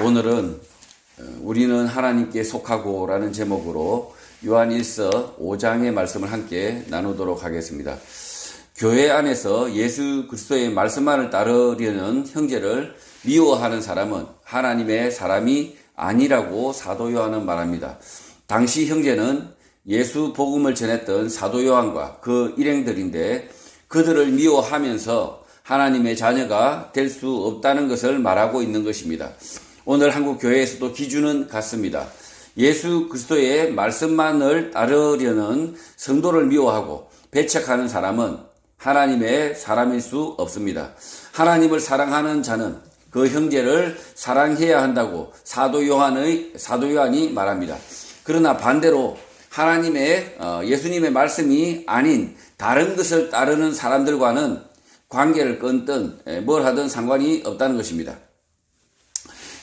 오늘은 우리는 하나님께 속하고 라는 제목으로 요한 1서 5장의 말씀을 함께 나누도록 하겠습니다. 교회 안에서 예수 그리스도의 말씀만을 따르려는 형제를 미워하는 사람은 하나님의 사람이 아니라고 사도 요한은 말합니다. 당시 형제는 예수 복음을 전했던 사도 요한과 그 일행들인데 그들을 미워하면서 하나님의 자녀가 될 수 없다는 것을 말하고 있는 것입니다. 오늘 한국 교회에서도 기준은 같습니다. 예수 그리스도의 말씀만을 따르려는 성도를 미워하고 배척하는 사람은 하나님의 사람일 수 없습니다. 하나님을 사랑하는 자는 그 형제를 사랑해야 한다고 사도 요한이 말합니다. 그러나 반대로 예수님의 말씀이 아닌 다른 것을 따르는 사람들과는 관계를 끊든 뭘 하든 상관이 없다는 것입니다.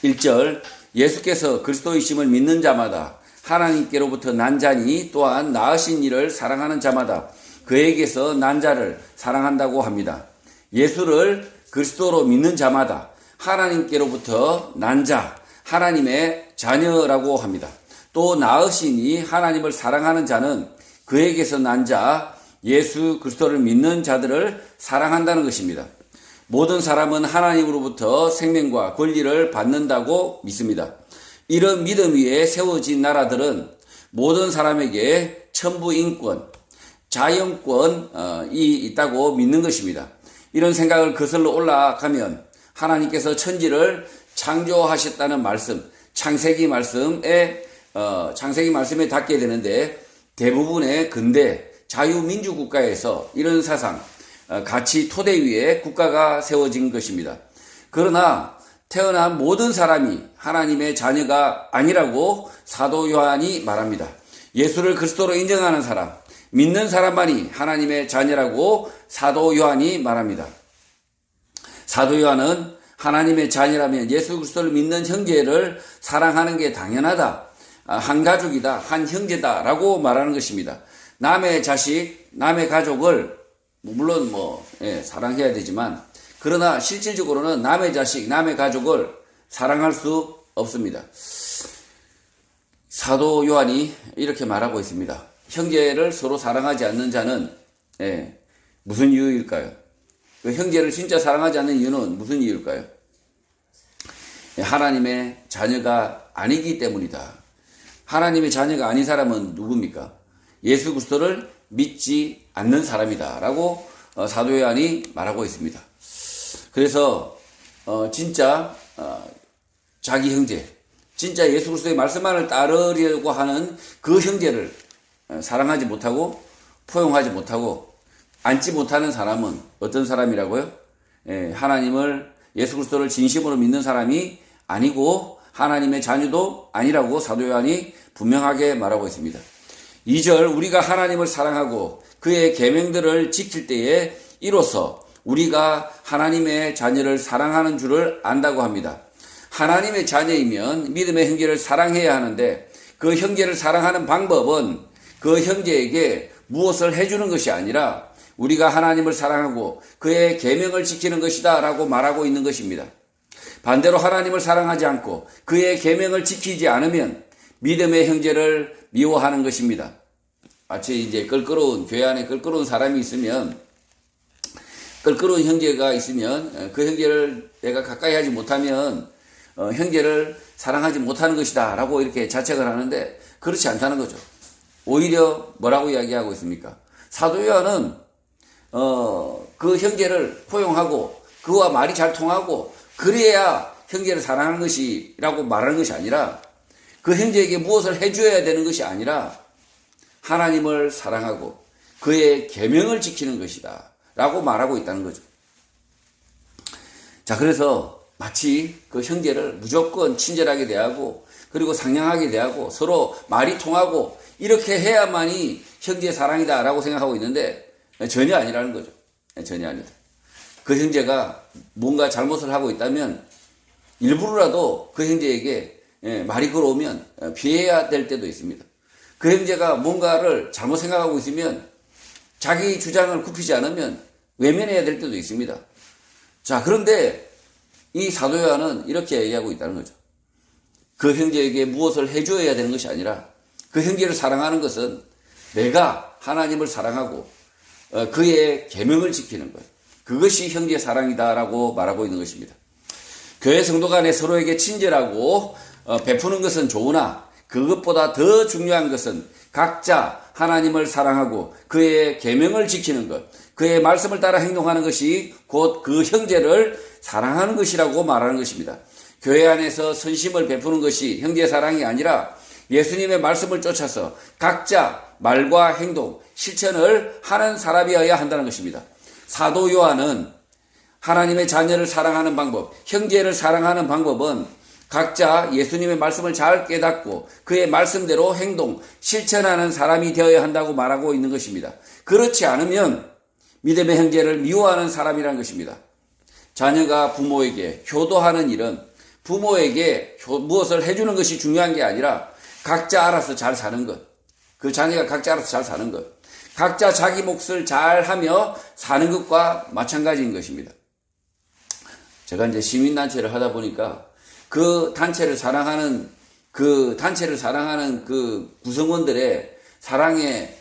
1절 예수께서 그리스도이심을 믿는 자마다 하나님께로부터 난 자니 또한 나으신 이를 사랑하는 자마다 그에게서 난 자를 사랑한다고 합니다. 예수를 그리스도로 믿는 자마다 하나님께로부터 난 자, 하나님의 자녀라고 합니다. 또 나으시니 하나님을 사랑하는 자는 그에게서 난 자, 예수 그리스도를 믿는 자들을 사랑한다는 것입니다. 모든 사람은 하나님으로부터 생명과 권리를 받는다고 믿습니다. 이런 믿음 위에 세워진 나라들은 모든 사람에게 천부인권, 자연권이 있다고 믿는 것입니다. 이런 생각을 거슬러 올라가면 하나님께서 천지를 창조하셨다는 말씀, 창세기 말씀에 닿게 되는데 대부분의 근대 자유민주국가에서 이런 사상, 가치 토대 위에 국가가 세워진 것입니다. 그러나 태어난 모든 사람이 하나님의 자녀가 아니라고 사도 요한이 말합니다. 예수를 그리스도로 인정하는 사람, 믿는 사람만이 하나님의 자녀라고 사도 요한이 말합니다. 사도 요한은 하나님의 자녀라면 예수 그리스도를 믿는 형제를 사랑하는 게 당연하다. 한 가족이다, 한 형제다라고 말하는 것입니다. 남의 자식, 남의 가족을 물론 사랑해야 되지만 그러나 실질적으로는 남의 자식, 남의 가족을 사랑할 수 없습니다. 사도 요한이 이렇게 말하고 있습니다. 형제를 서로 사랑하지 않는 자는 무슨 이유일까요? 그 형제를 진짜 사랑하지 않는 이유는 무슨 이유일까요? 하나님의 자녀가 아니기 때문이다. 하나님의 자녀가 아닌 사람은 누굽니까? 예수 그리스도를 믿지 않는 사람이다 라고 사도 요한이 말하고 있습니다. 그래서 진짜 자기 형제, 진짜 예수 그리스도의 말씀만을 따르려고 하는 그 형제를 사랑하지 못하고 포용하지 못하고 안지 못하는 사람은 어떤 사람이라고요? 하나님을, 예수 그리스도를 진심으로 믿는 사람이 아니고 하나님의 자녀도 아니라고 사도 요한이 분명하게 말하고 있습니다. 2절 우리가 하나님을 사랑하고 그의 계명들을 지킬 때에 이로써 우리가 하나님의 자녀를 사랑하는 줄을 안다고 합니다. 하나님의 자녀이면 믿음의 형제를 사랑해야 하는데 그 형제를 사랑하는 방법은 그 형제에게 무엇을 해주는 것이 아니라 우리가 하나님을 사랑하고 그의 계명을 지키는 것이다 라고 말하고 있는 것입니다. 반대로 하나님을 사랑하지 않고 그의 계명을 지키지 않으면 믿음의 형제를 미워하는 것입니다. 마치 이제 교회 안에 껄끄러운 사람이 있으면, 껄끄러운 형제가 있으면 그 형제를 내가 가까이 하지 못하면 형제를 사랑하지 못하는 것이다 라고 이렇게 자책을 하는데 그렇지 않다는 거죠. 오히려 뭐라고 이야기하고 있습니까? 사도 요한은 그 형제를 포용하고 그와 말이 잘 통하고 그래야 형제를 사랑하는 것이라고 말하는 것이 아니라 그 형제에게 무엇을 해줘야 되는 것이 아니라 하나님을 사랑하고 그의 계명을 지키는 것이다 라고 말하고 있다는 거죠. 자, 그래서 마치 그 형제를 무조건 친절하게 대하고 그리고 상냥하게 대하고 서로 말이 통하고 이렇게 해야만이 형제 사랑이다 라고 생각하고 있는데 전혀 아니라는 거죠. 전혀 아니다. 그 형제가 뭔가 잘못을 하고 있다면 일부러라도 그 형제에게 말이 걸어오면 피해야 될 때도 있습니다. 그 형제가 뭔가를 잘못 생각하고 있으면 자기 주장을 굽히지 않으면 외면해야 될 때도 있습니다. 자, 그런데 이 사도 요한은 이렇게 얘기하고 있다는 거죠. 그 형제에게 무엇을 해줘야 되는 것이 아니라 그 형제를 사랑하는 것은 내가 하나님을 사랑하고 그의 계명을 지키는 것. 그것이 형제 사랑이다라고 말하고 있는 것입니다. 교회 성도 간에 서로에게 친절하고 베푸는 것은 좋으나 그것보다 더 중요한 것은 각자 하나님을 사랑하고 그의 계명을 지키는 것, 그의 말씀을 따라 행동하는 것이 곧 그 형제를 사랑하는 것이라고 말하는 것입니다. 교회 안에서 선심을 베푸는 것이 형제 사랑이 아니라 예수님의 말씀을 쫓아서 각자 말과 행동, 실천을 하는 사람이어야 한다는 것입니다. 사도 요한은 하나님의 자녀를 사랑하는 방법, 형제를 사랑하는 방법은 각자 예수님의 말씀을 잘 깨닫고 그의 말씀대로 행동, 실천하는 사람이 되어야 한다고 말하고 있는 것입니다. 그렇지 않으면 믿음의 형제를 미워하는 사람이라는 것입니다. 자녀가 부모에게 효도하는 일은 부모에게 무엇을 해주는 것이 중요한 게 아니라 각자 알아서 잘 사는 것. 그 자녀가 각자 알아서 잘 사는 것. 각자 자기 몫을 잘 하며 사는 것과 마찬가지인 것입니다. 제가 이제 시민단체를 하다 보니까 그 단체를 사랑하는 그 구성원들의 사랑의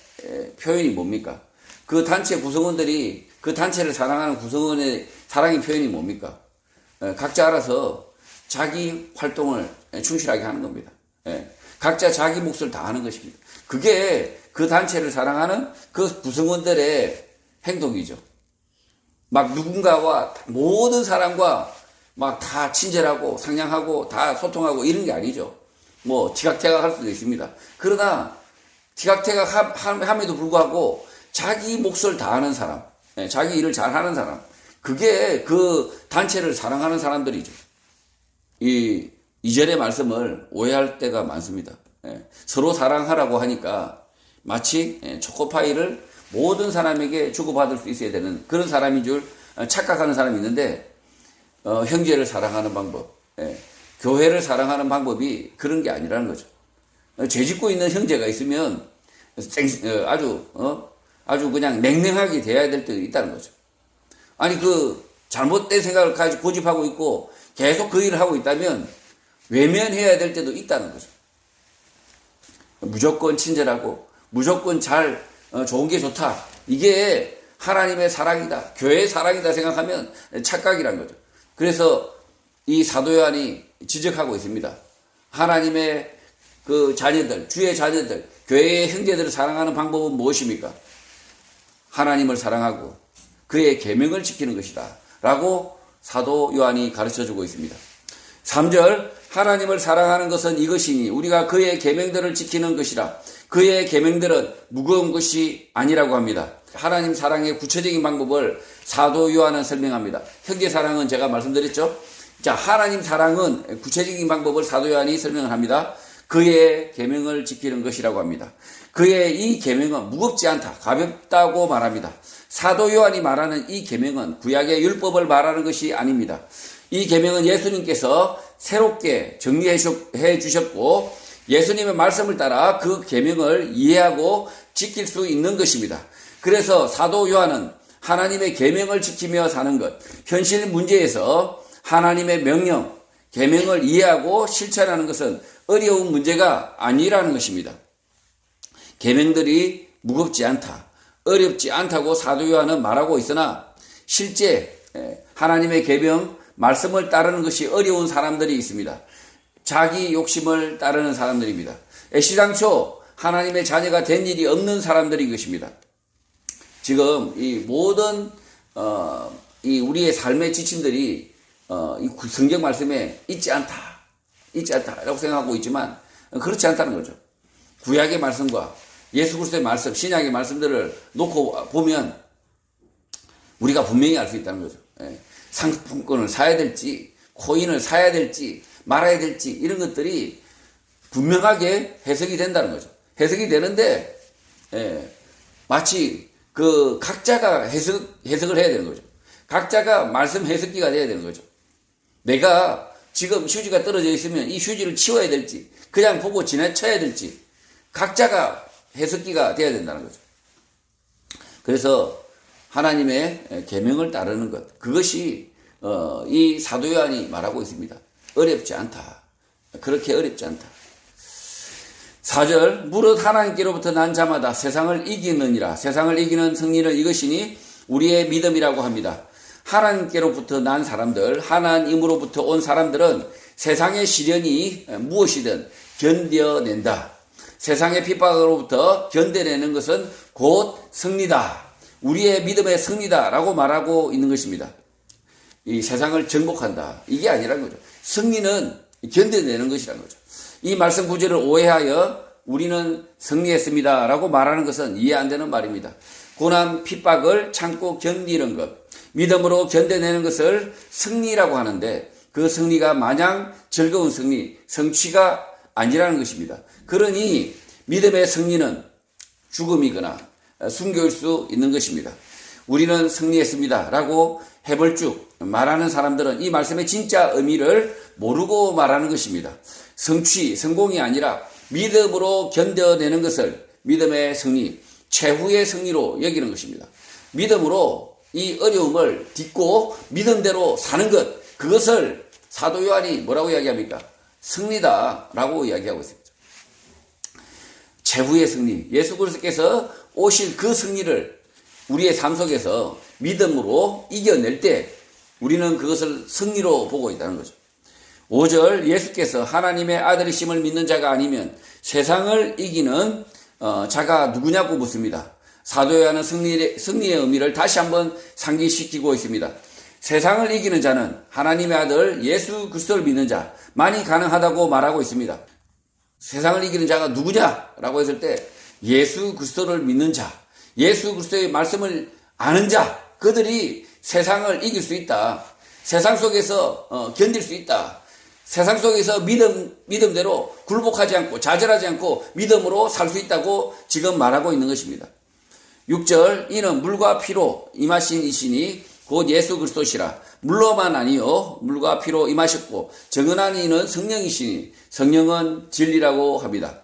표현이 뭡니까? 그 단체 구성원들이 그 단체를 사랑하는 구성원의 사랑의 표현이 뭡니까? 각자 알아서 자기 활동을 충실하게 하는 겁니다. 각자 자기 몫을 다 하는 것입니다. 그게 그 단체를 사랑하는 그 구성원들의 행동이죠. 막 누군가와 모든 사람과 막 다 친절하고 상냥하고 다 소통하고 이런 게 아니죠. 뭐 티각태각할 수도 있습니다. 그러나 티각태각함에도 불구하고 자기 몫을 다하는 사람, 자기 일을 잘하는 사람, 그게 그 단체를 사랑하는 사람들이죠. 이절의 말씀을 오해할 때가 많습니다. 서로 사랑하라고 하니까 마치 초코파이를 모든 사람에게 주고받을 수 있어야 되는 그런 사람인 줄 착각하는 사람이 있는데 형제를 사랑하는 방법, 교회를 사랑하는 방법이 그런 게 아니라는 거죠. 죄짓고 있는 형제가 있으면 아주 그냥 냉랭하게 대해야 될 때도 있다는 거죠. 아니 그 잘못된 생각을 가지고 고집하고 있고 계속 그 일을 하고 있다면 외면해야 될 때도 있다는 거죠. 무조건 친절하고 무조건 좋은 게 좋다. 이게 하나님의 사랑이다. 교회의 사랑이다 생각하면 착각이란 거죠. 그래서 이 사도 요한이 지적하고 있습니다. 하나님의 그 자녀들, 주의 자녀들, 교회의 형제들을 사랑하는 방법은 무엇입니까? 하나님을 사랑하고 그의 계명을 지키는 것이다. 라고 사도 요한이 가르쳐주고 있습니다. 3절 하나님을 사랑하는 것은 이것이니 우리가 그의 계명들을 지키는 것이라. 그의 계명들은 무거운 것이 아니라고 합니다. 하나님 사랑의 구체적인 방법을 사도 요한은 설명합니다. 형제 사랑은 제가 말씀드렸죠. 자, 하나님 사랑은 구체적인 방법을 사도 요한이 설명을 합니다. 그의 계명을 지키는 것이라고 합니다. 그의 이 계명은 무겁지 않다, 가볍다고 말합니다. 사도 요한이 말하는 이 계명은 구약의 율법을 말하는 것이 아닙니다. 이 계명은 예수님께서 새롭게 정리해 주셨고 예수님의 말씀을 따라 그 계명을 이해하고 지킬 수 있는 것입니다. 그래서 사도 요한은 하나님의 계명을 지키며 사는 것, 현실 문제에서 하나님의 명령, 계명을 이해하고 실천하는 것은 어려운 문제가 아니라는 것입니다. 계명들이 무겁지 않다, 어렵지 않다고 사도 요한은 말하고 있으나 실제 하나님의 계명, 말씀을 따르는 것이 어려운 사람들이 있습니다. 자기 욕심을 따르는 사람들입니다. 애시당초 하나님의 자녀가 된 일이 없는 사람들인 것입니다. 지금 이 모든 이 우리의 삶의 지침들이 이 성경 말씀에 있지 않다라고 생각하고 있지만 그렇지 않다는 거죠. 구약의 말씀과 예수 그리스도의 말씀, 신약의 말씀들을 놓고 보면 우리가 분명히 알 수 있다는 거죠. 상품권을 사야 될지, 코인을 사야 될지, 말아야 될지 이런 것들이 분명하게 해석이 된다는 거죠. 해석이 되는데 마치 그 각자가 해석을 해야 되는 거죠. 각자가 말씀 해석기가 돼야 되는 거죠. 내가 지금 휴지가 떨어져 있으면 이 휴지를 치워야 될지 그냥 보고 지나쳐야 될지 각자가 해석기가 돼야 된다는 거죠. 그래서 하나님의 계명을 따르는 것, 그것이 이 사도 요한이 말하고 있습니다. 어렵지 않다. 그렇게 어렵지 않다. 4절 무릇 하나님께로부터 난 자마다 세상을 이기느니라. 세상을 이기는 승리는 이것이니 우리의 믿음이라고 합니다. 하나님께로부터 난 사람들, 하나님으로부터 온 사람들은 세상의 시련이 무엇이든 견뎌낸다. 세상의 핍박으로부터 견뎌내는 것은 곧 승리다. 우리의 믿음의 승리다 라고 말하고 있는 것입니다. 이 세상을 정복한다. 이게 아니란 거죠. 승리는 견뎌내는 것이란 거죠. 이 말씀 구절을 오해하여 우리는 승리했습니다 라고 말하는 것은 이해 안 되는 말입니다. 고난 핍박을 참고 견디는 것, 믿음으로 견뎌내는 것을 승리라고 하는데 그 승리가 마냥 즐거운 승리, 성취가 아니라는 것입니다. 그러니 믿음의 승리는 죽음이거나 순교일 수 있는 것입니다. 우리는 승리했습니다 라고 해벌쭉 말하는 사람들은 이 말씀의 진짜 의미를 모르고 말하는 것입니다. 성취, 성공이 아니라 믿음으로 견뎌내는 것을 믿음의 승리, 최후의 승리로 여기는 것입니다. 믿음으로 이 어려움을 딛고 믿음대로 사는 것, 그것을 사도 요한이 뭐라고 이야기합니까? 승리다라고 이야기하고 있습니다. 최후의 승리, 예수 그리스도께서 오실 그 승리를 우리의 삶 속에서 믿음으로 이겨낼 때 우리는 그것을 승리로 보고 있다는 거죠. 5절 예수께서 하나님의 아들이심을 믿는 자가 아니면 세상을 이기는 자가 누구냐고 묻습니다. 사도 요한은 승리의 의미를 다시 한번 상기시키고 있습니다. 세상을 이기는 자는 하나님의 아들 예수 그리스도를 믿는 자만이 가능하다고 말하고 있습니다. 세상을 이기는 자가 누구냐라고 했을 때 예수 그리스도를 믿는 자, 예수 그리스도의 말씀을 아는 자, 그들이 세상을 이길 수 있다. 세상 속에서 견딜 수 있다. 세상 속에서 믿음대로 굴복하지 않고 좌절하지 않고 믿음으로 살 수 있다고 지금 말하고 있는 것입니다. 6절 이는 물과 피로 임하신 이시니 곧 예수 그리스도시라. 물로만 아니요 물과 피로 임하셨고 정은한 이는 성령이시니 성령은 진리라고 합니다.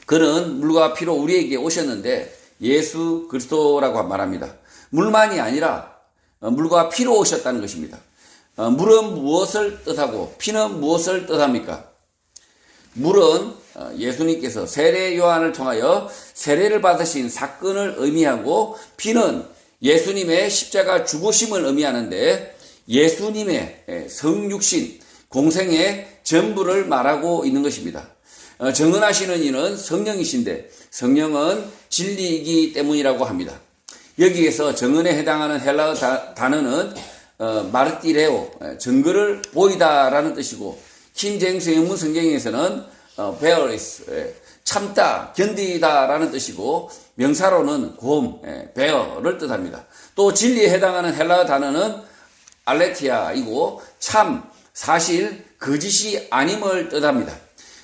그는 물과 피로 우리에게 오셨는데 예수 그리스도라고 말합니다. 물만이 아니라 물과 피로 오셨다는 것입니다. 물은 무엇을 뜻하고 피는 무엇을 뜻합니까? 물은 예수님께서 세례 요한을 통하여 세례를 받으신 사건을 의미하고 피는 예수님의 십자가 죽으심을 의미하는데 예수님의 성육신 공생의 전부를 말하고 있는 것입니다. 정언하시는 이는 성령이신데 성령은 진리이기 때문이라고 합니다. 여기에서 정언에 해당하는 헬라어 단어는 마르티레오, 증거를 보이다라는 뜻이고 킹제임스 영문 성경에서는 bearis, 참다, 견디다라는 뜻이고 명사로는 곰, bear를 뜻합니다. 또 진리에 해당하는 헬라어 단어는 알레티아이고 참, 사실, 거짓이 아님을 뜻합니다.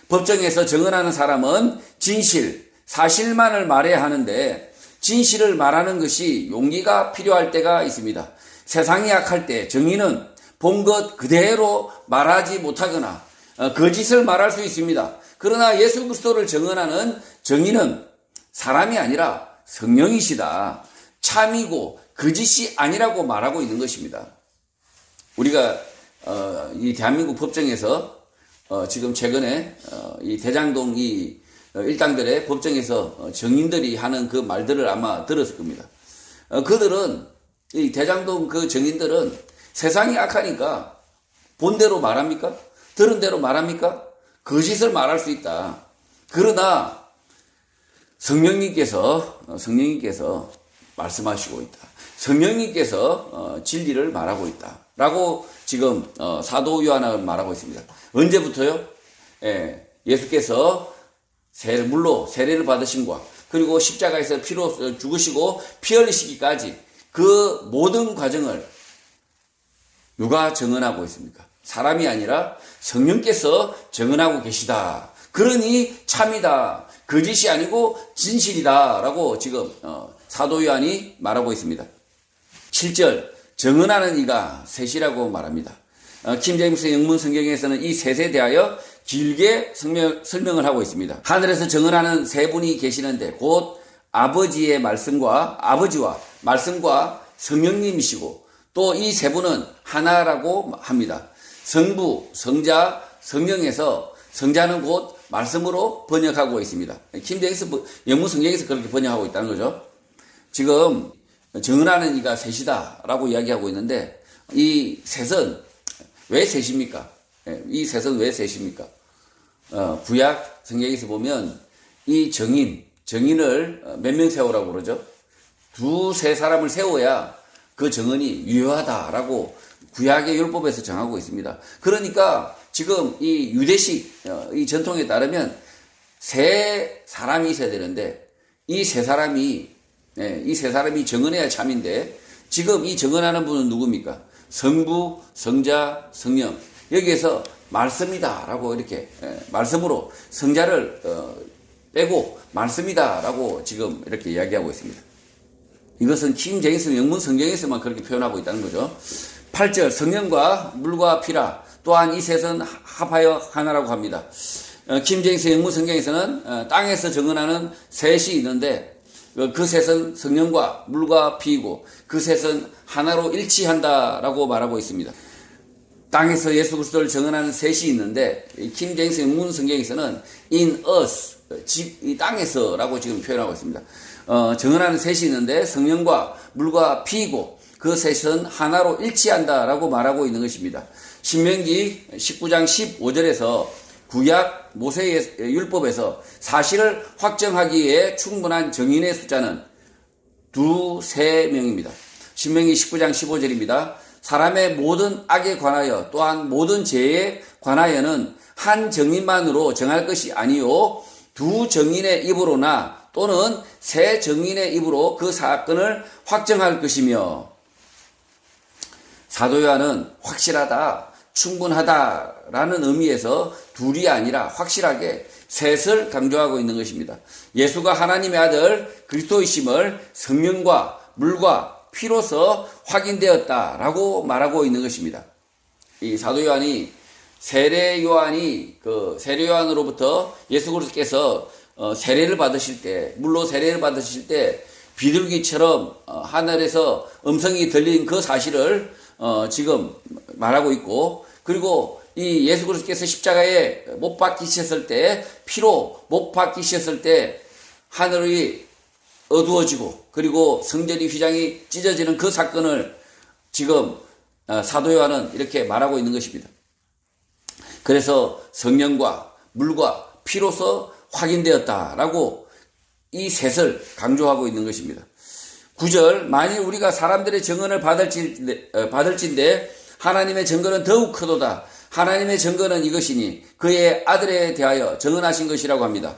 법정에서 정언하는 사람은 진실, 사실만을 말해야 하는데 진실을 말하는 것이 용기가 필요할 때가 있습니다. 세상이 약할 때 정의는 본 것 그대로 말하지 못하거나 거짓을 말할 수 있습니다. 그러나 예수 그리스도를 정언하는 정의는 사람이 아니라 성령이시다. 참이고 거짓이 아니라고 말하고 있는 것입니다. 우리가 이 대한민국 법정에서 지금 최근에 이 대장동 이 일당들의 법정에서 정인들이 하는 그 말들을 아마 들었을 겁니다. 그들은 이 대장동 그 정인들은 세상이 악하니까 본대로 말합니까? 들은 대로 말합니까? 거짓을 말할 수 있다. 그러나 성령님께서 말씀하시고 있다. 성령님께서 진리를 말하고 있다. 라고 지금 사도 요한은 말하고 있습니다. 언제부터요? 예수께서 물로 세례를 받으심과 그리고 십자가에서 피로 죽으시고 피 흘리시기까지 그 모든 과정을 누가 정언하고 있습니까? 사람이 아니라 성령께서 정언하고 계시다. 그러니 참이다. 거짓이 아니고 진실이다. 라고 지금 사도 요한이 말하고 있습니다. 7절 정언하는 이가 셋이라고 말합니다. 킹제임스 영문 성경에서는 이 셋에 대하여 길게 설명을 하고 있습니다. 하늘에서 정언하는 세 분이 계시는데 곧 아버지의 말씀과 아버지와 말씀과 성령님이시고 또 이 세 분은 하나라고 합니다. 성부, 성자, 성령에서 성자는 곧 말씀으로 번역하고 있습니다. 킹제임스 영문 성경에서 그렇게 번역하고 있다는 거죠. 지금 정은하는 이가 셋이다라고 이야기하고 있는데 이 셋은 왜 셋입니까? 이 셋은 왜 셋입니까? 구약 성경에서 보면 이 정인을 몇 명 세우라고 그러죠? 두세 사람을 세워야 그 정은이 유효하다라고 구약의 율법에서 정하고 있습니다. 그러니까 지금 이 유대식 이 전통에 따르면 세 사람이 있어야 되는데 이 세 사람이 정은해야 참인데 지금 이 정은하는 분은 누굽니까? 성부, 성자, 성령. 여기에서 말씀이다라고 이렇게 말씀으로 성자를 빼고 말씀이다라고 지금 이렇게 이야기하고 있습니다. 이것은 킹제임스 영문 성경에서만 그렇게 표현하고 있다는 거죠. 8절 성령과 물과 피라 또한 이 셋은 합하여 하나라고 합니다. 킹제임스 영문 성경에서는 땅에서 정언하는 셋이 있는데 그 셋은 성령과 물과 피이고 그 셋은 하나로 일치한다라고 말하고 있습니다. 땅에서 예수 그리스도를 정언하는 셋이 있는데 킹제임스 영문 성경에서는 in us 이 땅에서라고 지금 표현하고 있습니다. 정언하는 셋이 있는데 성령과 물과 피이고 그 셋은 하나로 일치한다라고 말하고 있는 것입니다. 신명기 19장 15절에서 구약 모세의 율법에서 사실을 확정하기에 충분한 정인의 숫자는 두세 명입니다. 신명기 19장 15절입니다. 사람의 모든 악에 관하여 또한 모든 죄에 관하여는 한 정인만으로 정할 것이 아니요 두 정인의 입으로나 또는 세 정인의 입으로 그 사건을 확정할 것이며 사도 요한은 확실하다, 충분하다라는 의미에서 둘이 아니라 확실하게 셋을 강조하고 있는 것입니다. 예수가 하나님의 아들 그리스도이심을 성령과 물과 피로서 확인되었다라고 말하고 있는 것입니다. 이 사도 요한이 세례 요한으로부터 예수 그리스도께서 세례를 받으실 때, 물로 세례를 받으실 때 비둘기처럼 하늘에서 음성이 들린 그 사실을 지금 말하고 있고, 그리고 이 예수 그리스도께서 십자가에 못 박히셨을 때, 피로 못 박히셨을 때 하늘이 어두워지고 그리고 성전이 휘장이 찢어지는 그 사건을 지금 사도 요한은 이렇게 말하고 있는 것입니다. 그래서 성령과 물과 피로서 확인되었다라고 이 셋을 강조하고 있는 것입니다. 9절 만일 우리가 사람들의 증언을 받을진대 하나님의 증거는 더욱 크도다. 하나님의 증거는 이것이니 그의 아들에 대하여 증언하신 것이라고 합니다.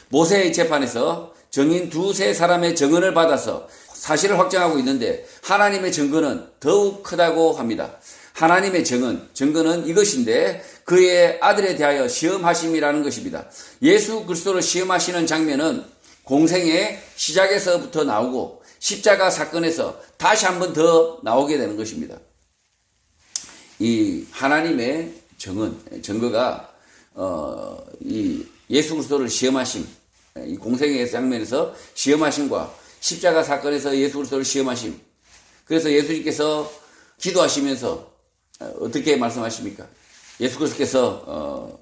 모세의 재판에서 정인 두세 사람의 증언을 받아서 사실을 확정하고 있는데 하나님의 증거는 더욱 크다고 합니다. 하나님의 증거는 이것인데 그의 아들에 대하여 시험하심이라는 것입니다. 예수 그리스도를 시험하시는 장면은 공생의 시작에서부터 나오고 십자가 사건에서 다시 한 번 더 나오게 되는 것입니다. 이 하나님의 증거가 이 예수 그리스도를 시험하심, 이 공생의 장면에서 시험하심과 십자가 사건에서 예수 그리스도를 시험하심. 그래서 예수님께서 기도하시면서 어떻게 말씀하십니까? 예수 그리스도께서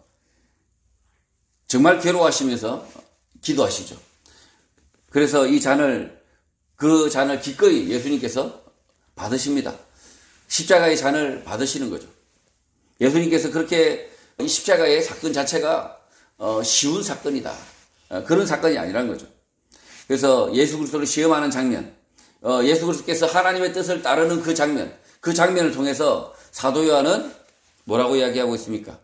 정말 괴로워하시면서 기도하시죠. 그래서 그 잔을 기꺼이 예수님께서 받으십니다. 십자가의 잔을 받으시는 거죠. 예수님께서 그렇게 이 십자가의 사건 자체가 쉬운 사건이다. 그런 사건이 아니라는 거죠. 그래서 예수 그리스도를 시험하는 장면, 예수 그리스도께서 하나님의 뜻을 따르는 그 장면을 통해서 사도 요한은 뭐라고 이야기하고 있습니까?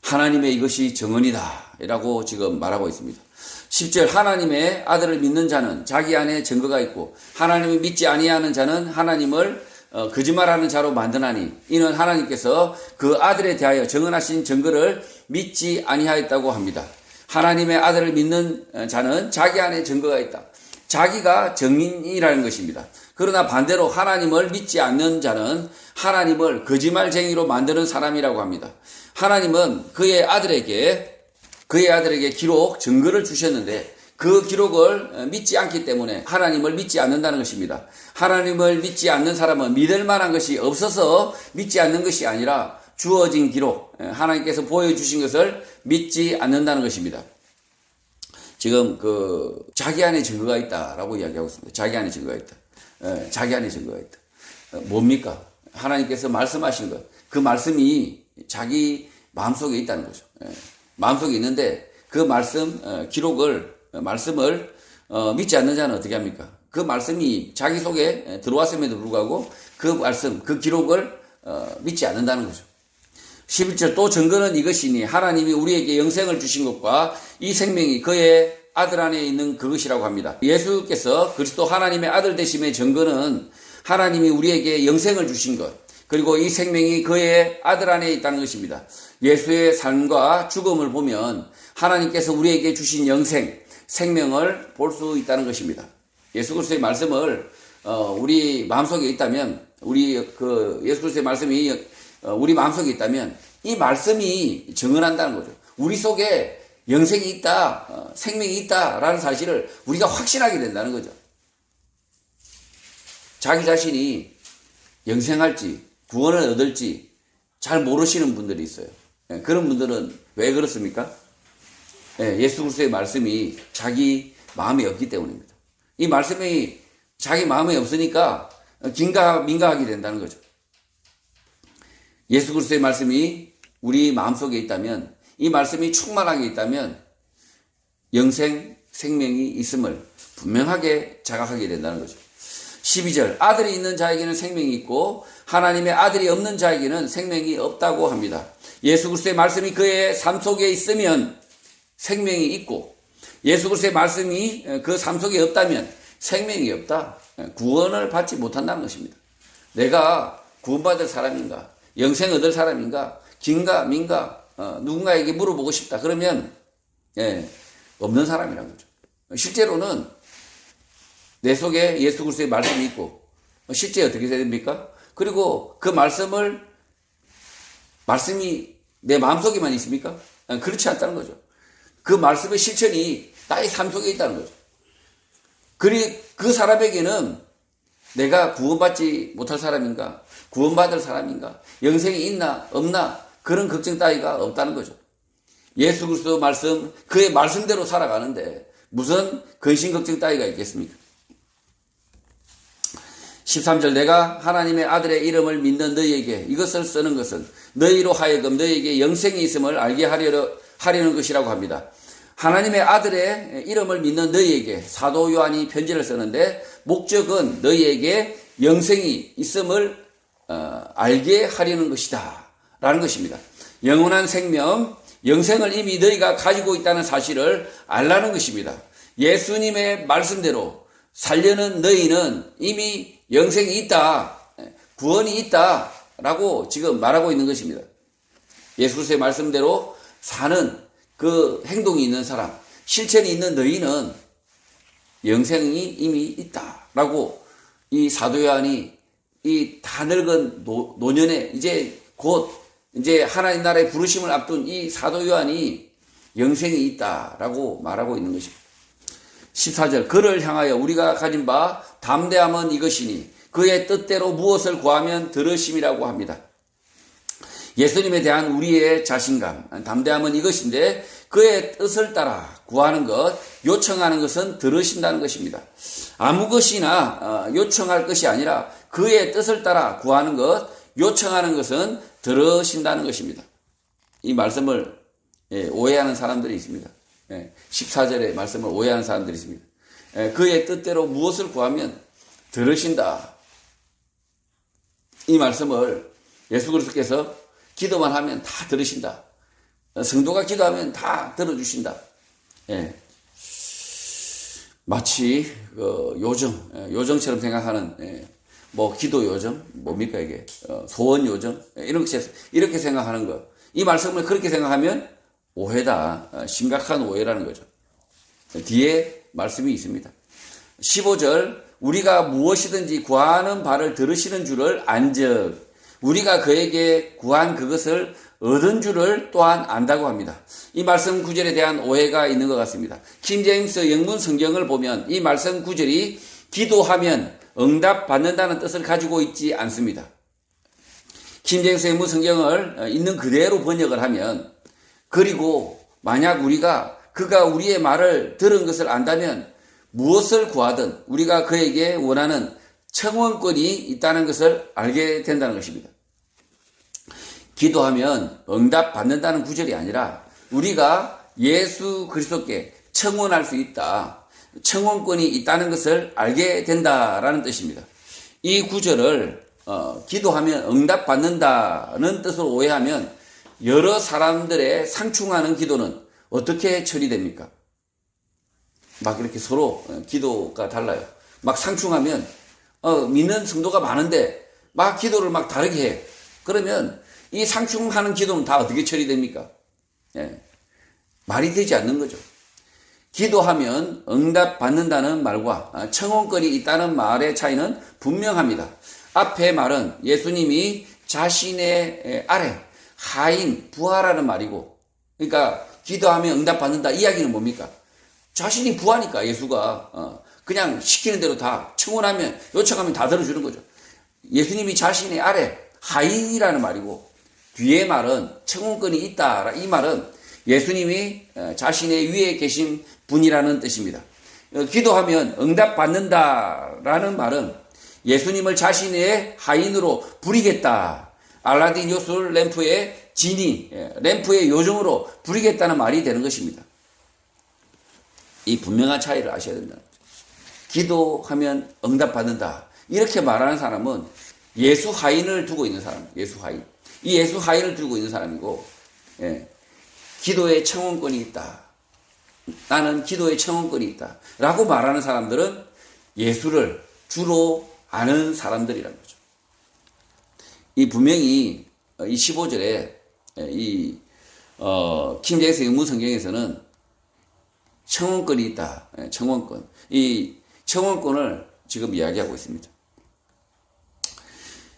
하나님의 이것이 정언이다 라고 지금 말하고 있습니다. 10절 하나님의 아들을 믿는 자는 자기 안에 증거가 있고 하나님을 믿지 아니하는 자는 하나님을 거짓말하는 자로 만드나니 이는 하나님께서 그 아들에 대하여 정언하신 증거를 믿지 아니하였다고 합니다. 하나님의 아들을 믿는 자는 자기 안에 증거가 있다. 자기가 정인이라는 것입니다. 그러나 반대로 하나님을 믿지 않는 자는 하나님을 거짓말쟁이로 만드는 사람이라고 합니다. 하나님은 그의 아들에게 기록, 증거를 주셨는데 그 기록을 믿지 않기 때문에 하나님을 믿지 않는다는 것입니다. 하나님을 믿지 않는 사람은 믿을 만한 것이 없어서 믿지 않는 것이 아니라 주어진 기록, 하나님께서 보여주신 것을 믿지 않는다는 것입니다. 지금 자기 안에 증거가 있다라고 이야기하고 있습니다. 자기 안에 증거가 있다. 자기 안에 증거가 있다. 뭡니까? 하나님께서 말씀하신 것, 그 말씀이 자기 마음속에 있다는 거죠. 마음속에 있는데 그 말씀을 믿지 않는 자는 어떻게 합니까? 그 말씀이 자기 속에 들어왔음에도 불구하고 그 말씀, 그 기록을 믿지 않는다는 거죠. 11절 또 증거는 이것이니 하나님이 우리에게 영생을 주신 것과 이 생명이 그의 아들 안에 있는 그것이라고 합니다. 예수께서 그리스도 하나님의 아들 되심의 증거는 하나님이 우리에게 영생을 주신 것, 그리고 이 생명이 그의 아들 안에 있다는 것입니다. 예수의 삶과 죽음을 보면 하나님께서 우리에게 주신 영생, 생명을 볼 수 있다는 것입니다. 예수 그리스도의 말씀을 우리 마음속에 있다면, 예수 그리스도의 말씀이 우리 마음속에 있다면 이 말씀이 증언한다는 거죠. 우리 속에 영생이 있다, 생명이 있다라는 사실을 우리가 확신하게 된다는 거죠. 자기 자신이 영생할지 구원을 얻을지 잘 모르시는 분들이 있어요. 그런 분들은 왜 그렇습니까? 예수 그리스도의 말씀이 자기 마음에 없기 때문입니다. 이 말씀이 자기 마음에 없으니까 긴가민가하게 된다는 거죠. 예수 그리스도의 말씀이 우리 마음속에 있다면, 이 말씀이 충만하게 있다면 영생, 생명이 있음을 분명하게 자각하게 된다는 거죠. 12절 아들이 있는 자에게는 생명이 있고 하나님의 아들이 없는 자에게는 생명이 없다고 합니다. 예수 그리스도의 말씀이 그의 삶 속에 있으면 생명이 있고, 예수 그리스도의 말씀이 그 삶 속에 없다면 생명이 없다. 구원을 받지 못한다는 것입니다. 내가 구원받을 사람인가, 영생 얻을 사람인가, 긴가 민가, 누군가에게 물어보고 싶다. 그러면 없는 사람이라는 거죠. 실제로는 내 속에 예수 그리스도의 말씀이 있고, 실제 어떻게 됩니까? 그리고 그 말씀이 내 마음속에만 있습니까? 그렇지 않다는 거죠. 그 말씀의 실천이 나의 삶 속에 있다는 거죠. 그 사람에게는 내가 구원받지 못할 사람인가, 구원받을 사람인가, 영생이 있나 없나 그런 걱정 따위가 없다는 거죠. 예수 그리스도 말씀, 그의 말씀대로 살아가는데 무슨 근심 걱정 따위가 있겠습니까? 13절 내가 하나님의 아들의 이름을 믿는 너희에게 이것을 쓰는 것은 너희로 하여금 너희에게 영생이 있음을 알게 하려는 것이라고 합니다. 하나님의 아들의 이름을 믿는 너희에게 사도 요한이 편지를 쓰는데 목적은 너희에게 영생이 있음을 알게 하려는 것이다 라는 것입니다. 영원한 생명, 영생을 이미 너희가 가지고 있다는 사실을 알라는 것입니다. 예수님의 말씀대로 살려는 너희는 이미 영생이 있다, 구원이 있다 라고 지금 말하고 있는 것입니다. 예수 그리스도의 말씀대로 사는 그 행동이 있는 사람, 실천이 있는 너희는 영생이 이미 있다 라고 이 사도 요한이 이 다 늙은 노년에 이제 하나님 나라의 부르심을 앞둔 이 사도 요한이 영생이 있다 라고 말하고 있는 것입니다. 14절 그를 향하여 우리가 가진 바 담대함은 이것이니 그의 뜻대로 무엇을 구하면 들으심이라고 합니다. 예수님에 대한 우리의 자신감, 담대함은 이것인데 그의 뜻을 따라 구하는 것, 요청하는 것은 들으신다는 것입니다. 아무 것이나 요청할 것이 아니라 그의 뜻을 따라 구하는 것, 요청하는 것은 들으신다는 것입니다. 이 말씀을 오해하는 사람들이 있습니다. 14절의 말씀을 오해하는 사람들이 있습니다. 그의 뜻대로 무엇을 구하면 들으신다. 이 말씀을 예수 그리스도께서 기도만 하면 다 들으신다. 성도가 기도하면 다 들어주신다. 마치 요정처럼 생각하는 기도 요정 뭡니까 이게 소원 요정 이렇게 생각하는 것. 이 말씀을 그렇게 생각하면 오해다. 심각한 오해라는 거죠. 뒤에 말씀이 있습니다. 15절 우리가 무엇이든지 구하는 바를 들으시는 줄을 안즉 우리가 그에게 구한 그것을 얻은 줄을 또한 안다고 합니다. 이 말씀 구절에 대한 오해가 있는 것 같습니다. 킹제임스 영문 성경을 보면 이 말씀 구절이 기도하면 응답 받는다는 뜻을 가지고 있지 않습니다. 킹제임스 행무 성경을 있는 그대로 번역을 하면, 그리고 만약 그가 우리의 말을 들은 것을 안다면 무엇을 구하든 우리가 그에게 원하는 청원권이 있다는 것을 알게 된다는 것입니다. 기도하면 응답받는다는 구절이 아니라 우리가 예수 그리스도께 청원할 수 있다, 청원권이 있다는 것을 알게 된다라는 뜻입니다. 이 구절을 기도하면 응답받는다는 뜻으로 오해하면 여러 사람들의 상충하는 기도는 어떻게 처리됩니까? 막 이렇게 서로 기도가 달라요. 막 상충하면 믿는 성도가 많은데 막 기도를 막 다르게 해. 그러면 이 상충하는 기도는 다 어떻게 처리됩니까? 예, 말이 되지 않는 거죠. 기도하면 응답받는다는 말과 청원권이 있다는 말의 차이는 분명합니다. 앞의 말은 예수님이 자신의 아래, 하인, 부하라는 말이고, 그러니까 기도하면 응답받는다 이야기는 뭡니까? 자신이 부하니까 예수가 그냥 시키는 대로 다 청원하면, 요청하면 다 들어주는 거죠. 예수님이 자신의 아래, 하인이라는 말이고, 뒤의 말은 청원권이 있다. 이 말은 예수님이 자신의 위에 계신 분이라는 뜻입니다. 기도하면 응답받는다라는 말은 예수님을 자신의 하인으로 부리겠다. 알라딘 요술 램프의 지니, 램프의 요정으로 부리겠다는 말이 되는 것입니다. 이 분명한 차이를 아셔야 된다는 거죠. 기도하면 응답받는다. 이렇게 말하는 사람은 예수 하인을 두고 있는 사람, 예수 하인. 이 예수 하인을 들고 있는 사람이고, 기도에 청원권이 있다. 나는 기도에 청원권이 있다. 라고 말하는 사람들은 예수를 주로 아는 사람들이라는 거죠. 이 분명히 이 15절에 킹제임스 영문 성경에서는 청원권이 있다. 청원권. 이 청원권을 지금 이야기하고 있습니다.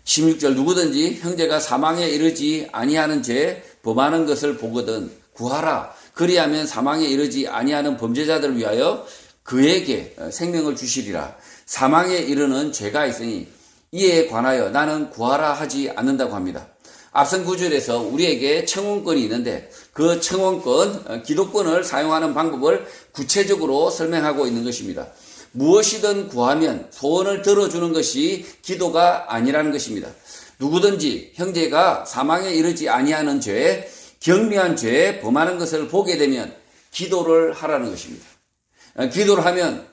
16절 누구든지 형제가 사망에 이르지 아니하는 죄 범하는 것을 보거든 구하라. 그리하면 사망에 이르지 아니하는 범죄자들을 위하여 그에게 생명을 주시리라. 사망에 이르는 죄가 있으니 이에 관하여 나는 구하라 하지 않는다고 합니다. 앞선 구절에서 우리에게 청원권이 있는데 그 청원권, 기도권을 사용하는 방법을 구체적으로 설명하고 있는 것입니다. 무엇이든 구하면 소원을 들어주는 것이 기도가 아니라는 것입니다. 누구든지 형제가 사망에 이르지 아니하는 죄, 경미한 죄에 범하는 것을 보게 되면 기도를 하라는 것입니다. 기도를 하면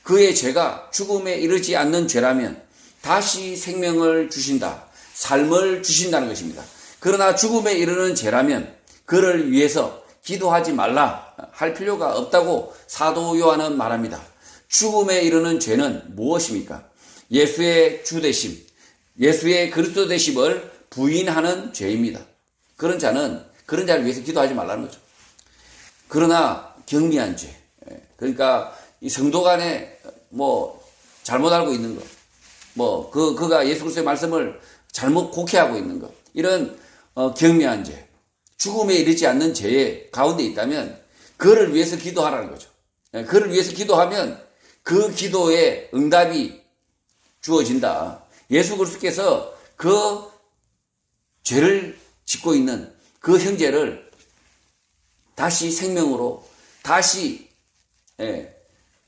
그의 죄가 죽음에 이르지 않는 죄라면 다시 생명을 주신다, 삶을 주신다는 것입니다. 그러나 죽음에 이르는 죄라면 그를 위해서 기도하지 말라 할 필요가 없다고 사도 요한은 말합니다. 죽음에 이르는 죄는 무엇입니까? 예수의 주되심, 예수의 그리스도 되심을 부인하는 죄입니다. 그런 자를 위해서 기도하지 말라는 거죠. 그러나 경미한 죄, 그러니까 이 성도 간에 잘못 알고 있는 것, 그가 예수 그리스도의 말씀을 잘못 곡해하고 있는 것, 이런 경미한 죄, 죽음에 이르지 않는 죄 가운데 있다면 그를 위해서 기도하라는 거죠. 그를 위해서 기도하면 그 기도에 응답이 주어진다. 예수 그리스도께서 그 죄를 짓고 있는 그 형제를 다시 생명으로, 다시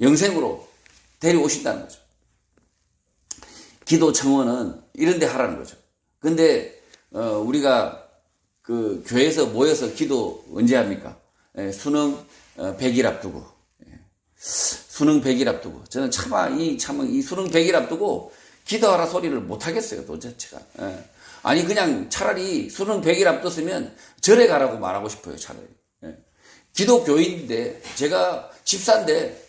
영생으로 데려오신다는 거죠. 기도 청원은 이런 데 하라는 거죠. 근데 우리가 그 교회에서 모여서 기도 언제 합니까? 수능 100일 앞두고. 수능 100일 앞두고. 저는 이 수능 100일 앞두고 기도하라 소리를 못 하겠어요, 도대체가. 아니, 그냥 차라리 수능 100일 앞뒀으면 절에 가라고 말하고 싶어요, 차라리. 기독교인인데, 제가 집사인데,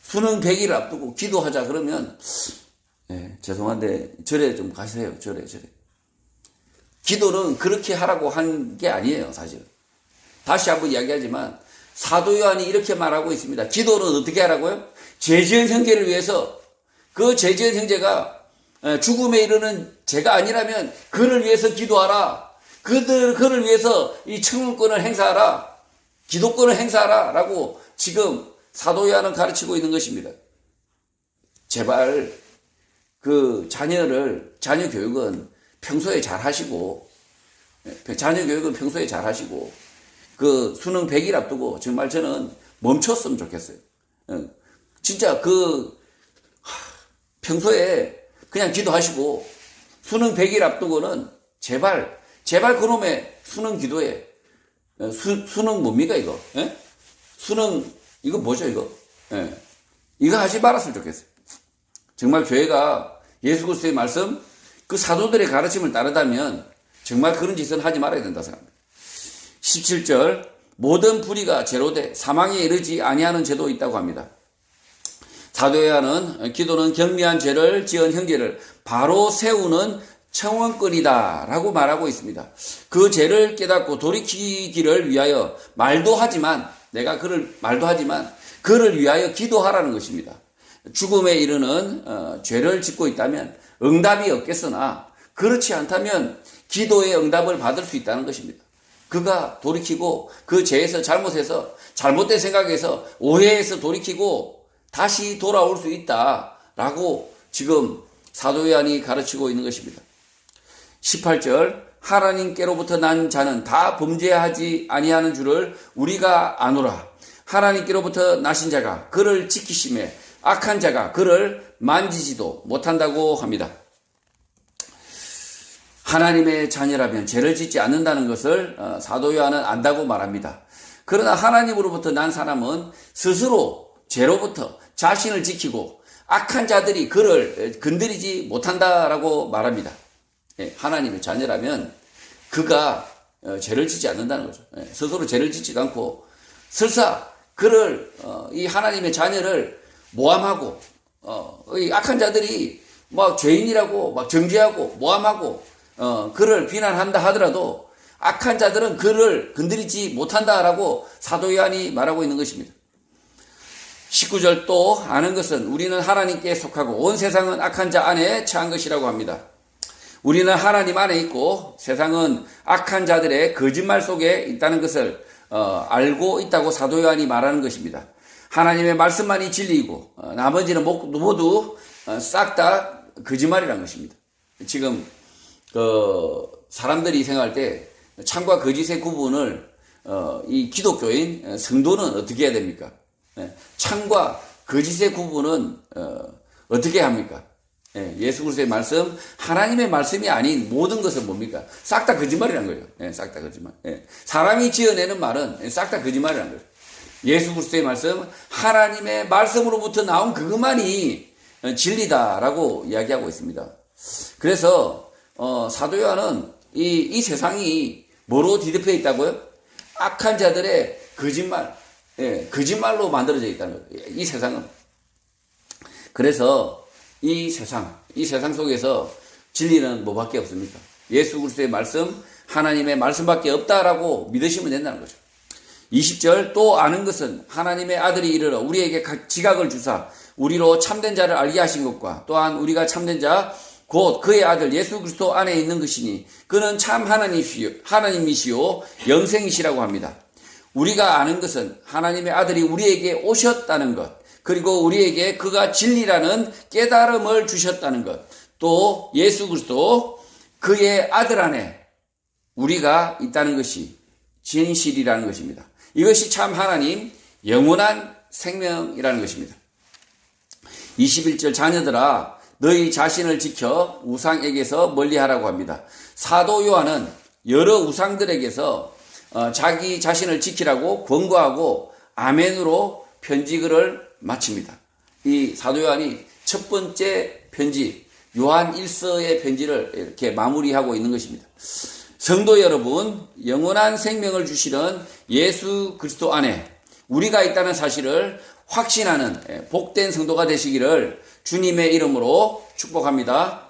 수능 100일 앞두고 기도하자 그러면, 죄송한데, 절에 좀 가세요, 절에. 기도는 그렇게 하라고 한 게 아니에요, 사실은. 다시 한번 이야기하지만, 사도 요한이 이렇게 말하고 있습니다. 기도는 어떻게 하라고요? 죄지은 형제를 위해서, 그 죄지은 형제가 죽음에 이르는 죄가 아니라면 그를 위해서 기도하라. 그를 위해서 이 청원권을 행사하라. 기도권을 행사하라. 라고 지금 사도 요한은 가르치고 있는 것입니다. 제발 자녀 교육은 평소에 잘 하시고, 자녀 교육은 평소에 잘 하시고, 그 수능 100일 앞두고 정말 저는 멈췄으면 좋겠어요. 진짜 평소에 그냥 기도하시고, 수능 100일 앞두고는 제발 그놈의 수능 기도에, 수능 뭡니까, 이거? 수능, 이거 뭐죠, 이거? 이거 하지 말았으면 좋겠어요. 정말 교회가 예수 그리스도의 말씀, 그 사도들의 가르침을 따르다면 정말 그런 짓은 하지 말아야 된다 생각합니다. 17절, 모든 불의가 제로돼 사망에 이르지 아니하는 죄도 있다고 합니다. 사도요한은 기도는 경미한 죄를 지은 형제를 바로 세우는 청원거리다 라고 말하고 있습니다. 그 죄를 깨닫고 돌이키기를 위하여 그를 위하여 기도하라는 것입니다. 죽음에 이르는 죄를 짓고 있다면 응답이 없겠으나 그렇지 않다면 기도의 응답을 받을 수 있다는 것입니다. 그가 돌이키고 그 죄에서 잘못해서 잘못된 생각에서 오해해서 돌이키고 다시 돌아올 수 있다라고 지금 사도 요한이 가르치고 있는 것입니다. 18절, 하나님께로부터 난 자는 다 범죄하지 아니하는 줄을 우리가 아노라. 하나님께로부터 나신 자가 그를 지키심에 악한 자가 그를 만지지도 못한다고 합니다. 하나님의 자녀라면 죄를 짓지 않는다는 것을 사도 요한은 안다고 말합니다. 그러나 하나님으로부터 난 사람은 스스로 죄로부터 자신을 지키고 악한 자들이 그를 건드리지 못한다라고 말합니다. 하나님의 자녀라면 그가 죄를 짓지 않는다는 거죠. 스스로 죄를 짓지도 않고 설사 그를 이 하나님의 자녀를 모함하고 이 악한 자들이 막 죄인이라고 막 정죄하고 모함하고 그를 비난한다 하더라도 악한 자들은 그를 건드리지 못한다라고 사도 요한이 말하고 있는 것입니다. 19절, 또 아는 것은 우리는 하나님께 속하고 온 세상은 악한 자 안에 처한 것이라고 합니다. 우리는 하나님 안에 있고 세상은 악한 자들의 거짓말 속에 있다는 것을 알고 있다고 사도 요한이 말하는 것입니다. 하나님의 말씀만이 진리이고 나머지는 모두 싹 다 거짓말이라는 것입니다. 지금 사람들이 생각할 때 참과 거짓의 구분을 이 기독교인 성도는 어떻게 해야 됩니까? 참과 거짓의 구분은 어떻게 합니까? 예수 그리스도의 말씀, 하나님의 말씀이 아닌 모든 것은 뭡니까? 싹 다 거짓말이라는 거예요. 싹 다 거짓말. 사람이 지어내는 말은 싹 다 거짓말이라는 거예요. 예수 그리스도의 말씀, 하나님의 말씀으로부터 나온 그것만이 진리다라고 이야기하고 있습니다. 그래서 사도 요한은 이 세상이 뭐로 뒤덮여 있다고요? 악한 자들의 거짓말, 거짓말로 만들어져 있다는 거예요. 이 세상은. 그래서 이 세상 속에서 진리는 뭐밖에 없습니까? 예수 그리스도의 말씀, 하나님의 말씀밖에 없다라고 믿으시면 된다는 거죠. 20절, 또 아는 것은 하나님의 아들이 이르러 우리에게 지각을 주사 우리로 참된 자를 알게 하신 것과 또한 우리가 참된 자 곧 그의 아들 예수 그리스도 안에 있는 것이니 그는 참 하나님이시요 영생이시라고 합니다. 우리가 아는 것은 하나님의 아들이 우리에게 오셨다는 것, 그리고 우리에게 그가 진리라는 깨달음을 주셨다는 것, 또 예수 그리스도 그의 아들 안에 우리가 있다는 것이 진실이라는 것입니다. 이것이 참 하나님 영원한 생명이라는 것입니다. 21절, 자녀들아 너희 자신을 지켜 우상에게서 멀리하라고 합니다. 사도 요한은 여러 우상들에게서 자기 자신을 지키라고 권고하고 아멘으로 편지글을 마칩니다. 이 사도 요한이 첫 번째 편지 요한 1서의 편지를 이렇게 마무리하고 있는 것입니다. 성도 여러분, 영원한 생명을 주시는 예수 그리스도 안에 우리가 있다는 사실을 확신하는 복된 성도가 되시기를 주님의 이름으로 축복합니다.